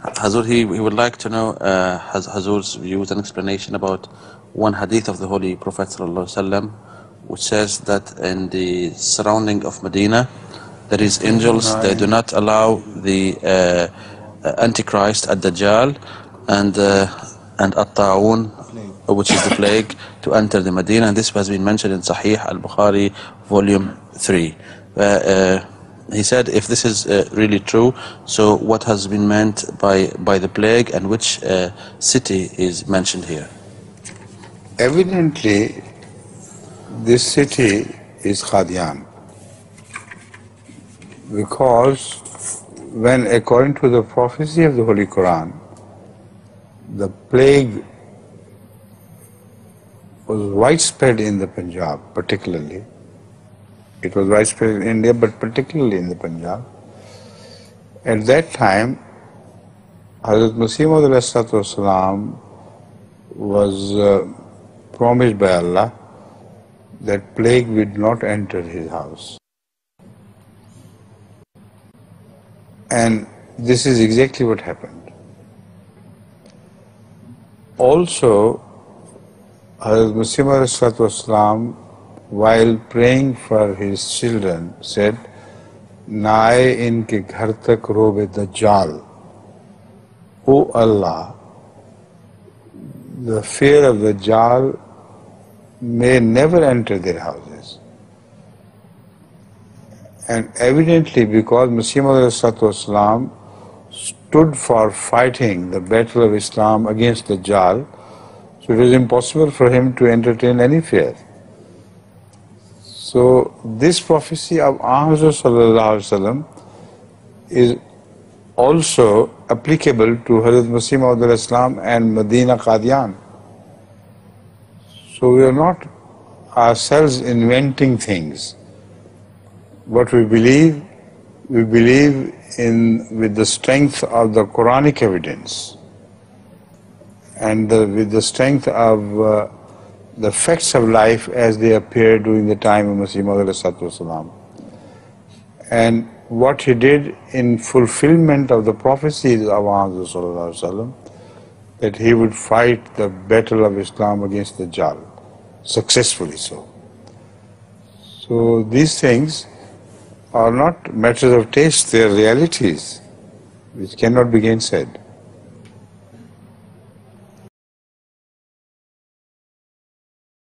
Hazur, he would like to know Hazur's views and explanation about one hadith of the Holy Prophet ﷺ, which says that in the surrounding of Medina there is angels. They do not allow the antichrist, ad-Dajjal, and at-Ta'un, which is the plague, to enter the Medina. And this has been mentioned in Sahih al-Bukhari, volume 3. He said, if this is really true, so what has been meant by the plague, and which city is mentioned here? Evidently, this city is Qadian, because when, according to the prophecy of the Holy Quran, the plague was widespread in the Punjab, particularly. It was widespread in India, but particularly in the Punjab. At that time, Hazrat Masih Maud was promised by Allah that plague would not enter his house. And this is exactly what happened. Also, Hazrat Masih Maud, while praying for his children, said, "Naaye inke ghar tak robe Dajjal." O Allah, the fear of Dajjal may never enter their houses. And evidently, because Masih Maud stood for fighting the battle of Islam against Dajjal, so it was impossible for him to entertain any fear. So this prophecy of Ahmad is also applicable to Hazrat Masih Maud and Medina Qadian. So we are not ourselves inventing things. What we believe in with the strength of the Quranic evidence and with the strength of the facts of life as they appeared during the time of Masih Maud. And what he did in fulfillment of the prophecies of Muhammad, that he would fight the battle of Islam against the Dajjal, successfully so. So these things are not matters of taste, they are realities which cannot be gainsaid.